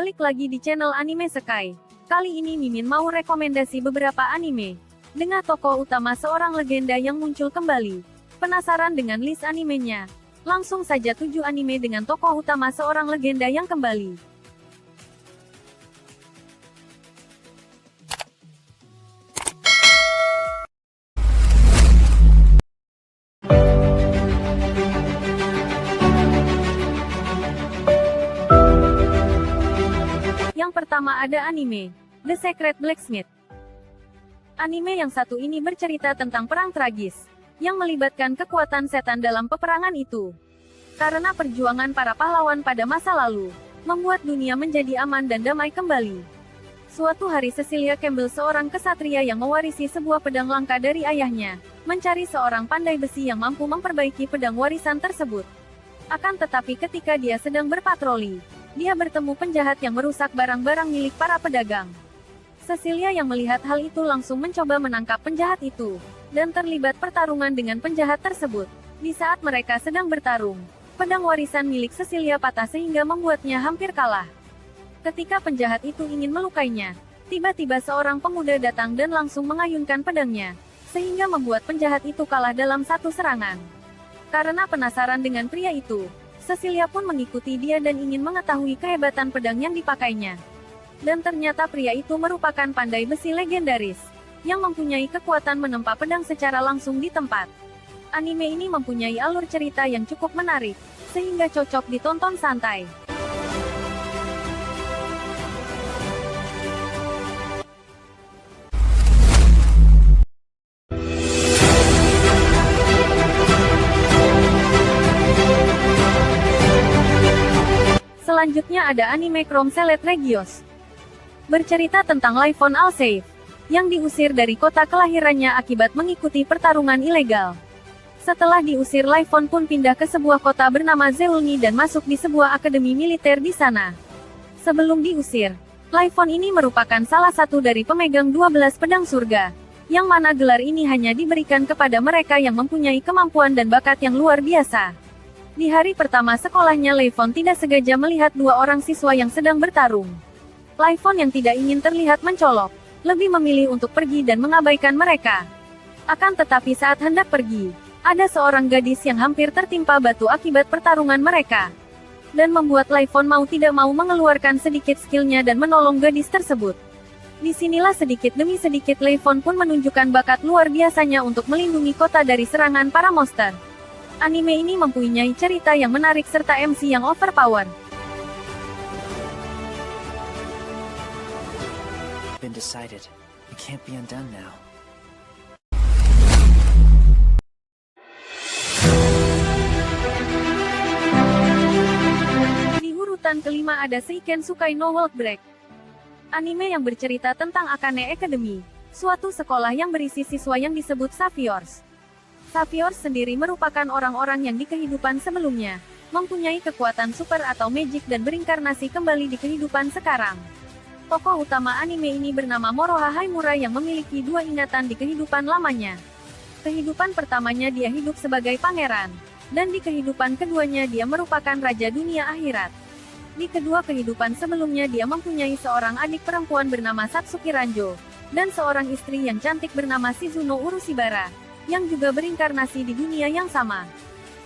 Balik lagi di channel Anime Sky. Kali ini Mimin mau rekomendasi beberapa anime dengan tokoh utama seorang legenda yang muncul kembali. Penasaran dengan list animenya? Langsung saja 7 anime dengan tokoh utama seorang legenda yang kembali. Yang pertama ada anime The Secret Blacksmith. Anime yang satu ini bercerita tentang perang tragis yang melibatkan kekuatan setan dalam peperangan itu. Karena perjuangan para pahlawan pada masa lalu membuat dunia menjadi aman dan damai kembali. Suatu hari Cecilia Campbell, seorang kesatria yang mewarisi sebuah pedang langka dari ayahnya, mencari seorang pandai besi yang mampu memperbaiki pedang warisan tersebut. Akan tetapi ketika dia sedang berpatroli, dia bertemu penjahat yang merusak barang-barang milik para pedagang. Cecilia yang melihat hal itu langsung mencoba menangkap penjahat itu, dan terlibat pertarungan dengan penjahat tersebut. Di saat mereka sedang bertarung, pedang warisan milik Cecilia patah sehingga membuatnya hampir kalah. Ketika penjahat itu ingin melukainya, tiba-tiba seorang pemuda datang dan langsung mengayunkan pedangnya, sehingga membuat penjahat itu kalah dalam satu serangan. Karena penasaran dengan pria itu, Cecilia pun mengikuti dia dan ingin mengetahui kehebatan pedang yang dipakainya. Dan ternyata pria itu merupakan pandai besi legendaris, yang mempunyai kekuatan menempa pedang secara langsung di tempat. Anime ini mempunyai alur cerita yang cukup menarik, sehingga cocok ditonton santai. Selanjutnya ada anime Chrome Select Regios. Bercerita tentang Lifon Alseif, yang diusir dari kota kelahirannya akibat mengikuti pertarungan ilegal. Setelah diusir, Lifon pun pindah ke sebuah kota bernama Zeulni dan masuk di sebuah akademi militer di sana. Sebelum diusir, Lifon ini merupakan salah satu dari pemegang 12 pedang surga, yang mana gelar ini hanya diberikan kepada mereka yang mempunyai kemampuan dan bakat yang luar biasa. Di hari pertama sekolahnya, Lifon tidak sengaja melihat 2 orang siswa yang sedang bertarung. Lifon yang tidak ingin terlihat mencolok, lebih memilih untuk pergi dan mengabaikan mereka. Akan tetapi saat hendak pergi, ada seorang gadis yang hampir tertimpa batu akibat pertarungan mereka. Dan membuat Lifon mau tidak mau mengeluarkan sedikit skillnya dan menolong gadis tersebut. Disinilah sedikit demi sedikit Lifon pun menunjukkan bakat luar biasanya untuk melindungi kota dari serangan para monster. Anime ini mempunyai cerita yang menarik serta MC yang overpower. Been decided. It can't be undone now. Di urutan kelima ada Seiken Sukai no World Break. Anime yang bercerita tentang Akane Academy, suatu sekolah yang berisi siswa yang disebut Saviors. Saviors sendiri merupakan orang-orang yang di kehidupan sebelumnya mempunyai kekuatan super atau magic dan berinkarnasi kembali di kehidupan sekarang. Tokoh utama anime ini bernama Moroha Haimura yang memiliki 2 ingatan di kehidupan lamanya. Kehidupan pertamanya dia hidup sebagai pangeran, dan di kehidupan keduanya dia merupakan raja dunia akhirat. Di kedua kehidupan sebelumnya dia mempunyai seorang adik perempuan bernama Satsuki Ranjo, dan seorang istri yang cantik bernama Shizuno Urushibara, yang juga berinkarnasi di dunia yang sama.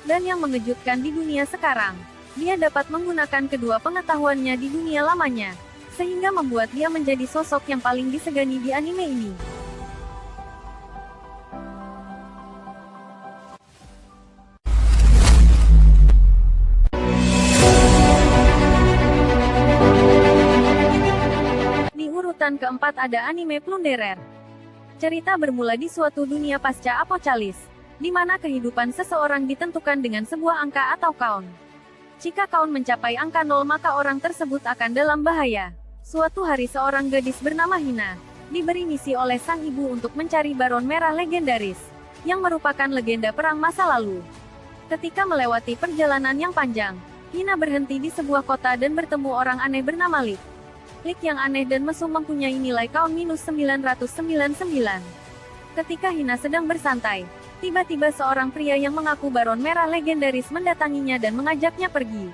Dan yang mengejutkan di dunia sekarang, dia dapat menggunakan kedua pengetahuannya di dunia lamanya, sehingga membuat dia menjadi sosok yang paling disegani di anime ini. Di urutan keempat ada anime Plunderer. Cerita bermula di suatu dunia pasca apocalis, di mana kehidupan seseorang ditentukan dengan sebuah angka atau count. Jika count mencapai angka 0 maka orang tersebut akan dalam bahaya. Suatu hari seorang gadis bernama Hina, diberi misi oleh sang ibu untuk mencari Baron Merah legendaris, yang merupakan legenda perang masa lalu. Ketika melewati perjalanan yang panjang, Hina berhenti di sebuah kota dan bertemu orang aneh bernama Lik. Lik yang aneh dan mesum mempunyai nilai count -999. Ketika Hina sedang bersantai, tiba-tiba seorang pria yang mengaku Baron Merah legendaris mendatanginya dan mengajaknya pergi.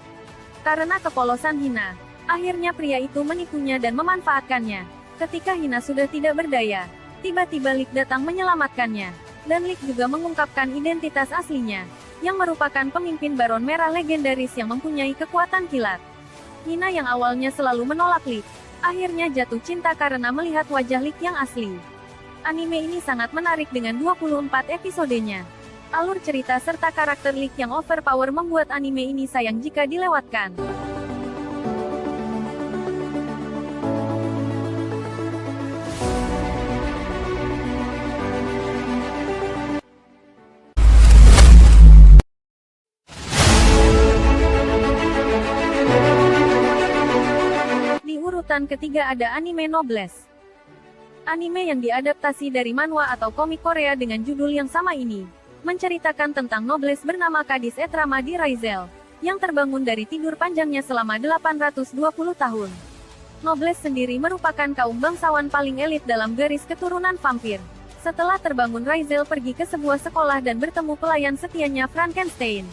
Karena kepolosan Hina, Akhirnya pria itu menipunya dan memanfaatkannya. Ketika Hina sudah tidak berdaya, tiba-tiba Lik datang menyelamatkannya. Dan Lik juga mengungkapkan identitas aslinya, yang merupakan pemimpin Baron Merah legendaris yang mempunyai kekuatan kilat. Hina yang awalnya selalu menolak Lik, akhirnya jatuh cinta karena melihat wajah Lik yang asli. Anime ini sangat menarik dengan 24 episodenya. Alur cerita serta karakter Lik yang overpower membuat anime ini sayang jika dilewatkan. Di urutan ketiga ada anime Noblesse. Anime yang diadaptasi dari manhwa atau komik Korea dengan judul yang sama ini, menceritakan tentang Noblesse bernama Kadis Etrama di Raizel, yang terbangun dari tidur panjangnya selama 820 tahun. Noblesse sendiri merupakan kaum bangsawan paling elit dalam garis keturunan vampir. Setelah terbangun, Raizel pergi ke sebuah sekolah dan bertemu pelayan setianya Frankenstein.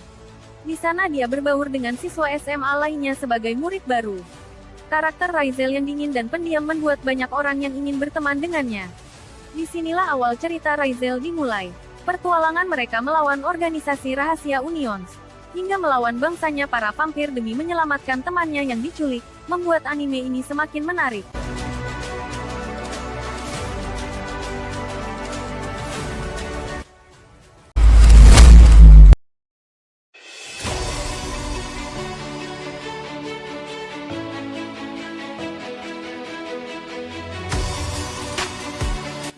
Di sana dia berbaur dengan siswa SMA lainnya sebagai murid baru. Karakter Raizel yang dingin dan pendiam membuat banyak orang yang ingin berteman dengannya. Disinilah awal cerita Raizel dimulai. Pertualangan mereka melawan organisasi rahasia Unions, hingga melawan bangsanya para vampir demi menyelamatkan temannya yang diculik, membuat anime ini semakin menarik.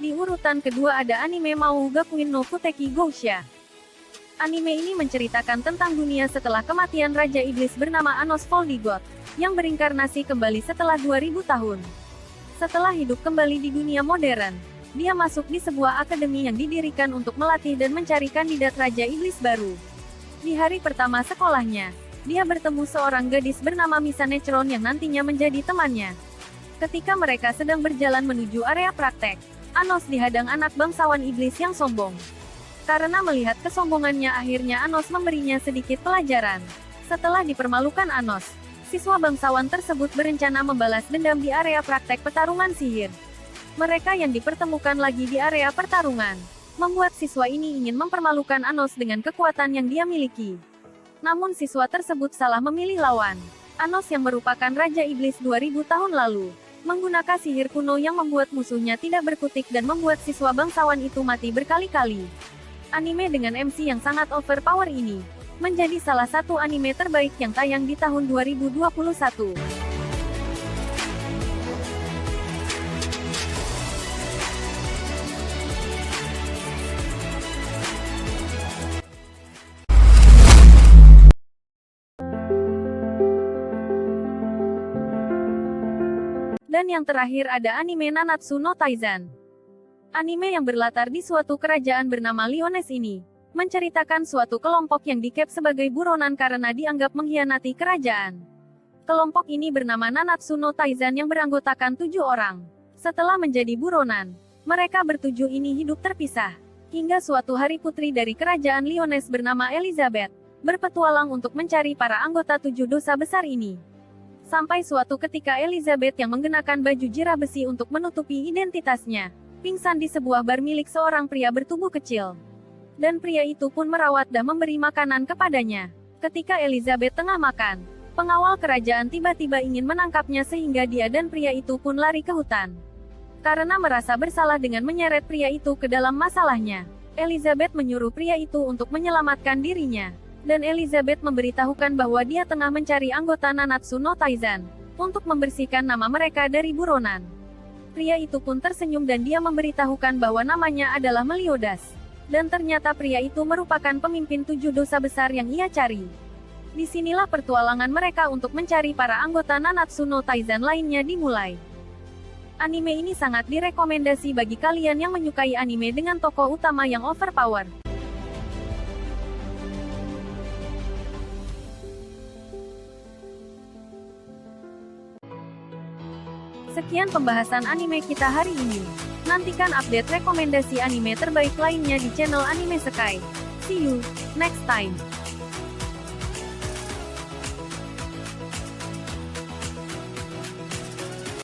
Di urutan kedua ada anime Mou Gakuin no Futeki Gousha. Anime ini menceritakan tentang dunia setelah kematian Raja Iblis bernama Anos Voldigoth, yang berinkarnasi kembali setelah 2000 tahun. Setelah hidup kembali di dunia modern, dia masuk di sebuah akademi yang didirikan untuk melatih dan mencari kandidat Raja Iblis baru. Di hari pertama sekolahnya, dia bertemu seorang gadis bernama Misa Necron yang nantinya menjadi temannya. Ketika mereka sedang berjalan menuju area praktek, Anos dihadang anak bangsawan iblis yang sombong. Karena melihat kesombongannya, akhirnya Anos memberinya sedikit pelajaran. Setelah dipermalukan Anos, siswa bangsawan tersebut berencana membalas dendam di area praktek pertarungan sihir. Mereka yang dipertemukan lagi di area pertarungan, membuat siswa ini ingin mempermalukan Anos dengan kekuatan yang dia miliki. Namun siswa tersebut salah memilih lawan. Anos yang merupakan Raja Iblis 2000 tahun lalu, menggunakan sihir kuno yang membuat musuhnya tidak berkutik dan membuat siswa bangsawan itu mati berkali-kali. Anime dengan MC yang sangat overpower ini, menjadi salah satu anime terbaik yang tayang di tahun 2021. Dan yang terakhir ada anime Nanatsu no Taizan. Anime yang berlatar di suatu kerajaan bernama Lyonesse ini, menceritakan suatu kelompok yang dikep sebagai buronan karena dianggap mengkhianati kerajaan. Kelompok ini bernama Nanatsu no Taizan yang beranggotakan 7 orang. Setelah menjadi buronan, mereka bertujuh ini hidup terpisah. Hingga suatu hari putri dari kerajaan Lyonesse bernama Elizabeth, berpetualang untuk mencari para anggota 7 dosa besar ini. Sampai suatu ketika Elizabeth yang mengenakan baju jirah besi untuk menutupi identitasnya, pingsan di sebuah bar milik seorang pria bertubuh kecil. Dan pria itu pun merawat dan memberi makanan kepadanya. Ketika Elizabeth tengah makan, pengawal kerajaan tiba-tiba ingin menangkapnya sehingga dia dan pria itu pun lari ke hutan. Karena merasa bersalah dengan menyeret pria itu ke dalam masalahnya, Elizabeth menyuruh pria itu untuk menyelamatkan dirinya. Dan Elizabeth memberitahukan bahwa dia tengah mencari anggota Nanatsu no Taizan, untuk membersihkan nama mereka dari buronan. Pria itu pun tersenyum dan dia memberitahukan bahwa namanya adalah Meliodas. Dan ternyata pria itu merupakan pemimpin 7 dosa besar yang ia cari. Disinilah pertualangan mereka untuk mencari para anggota Nanatsu no Taizan lainnya dimulai. Anime ini sangat direkomendasi bagi kalian yang menyukai anime dengan tokoh utama yang overpower. Sekian pembahasan anime kita hari ini. Nantikan update rekomendasi anime terbaik lainnya di channel Anime Sky. See you next time.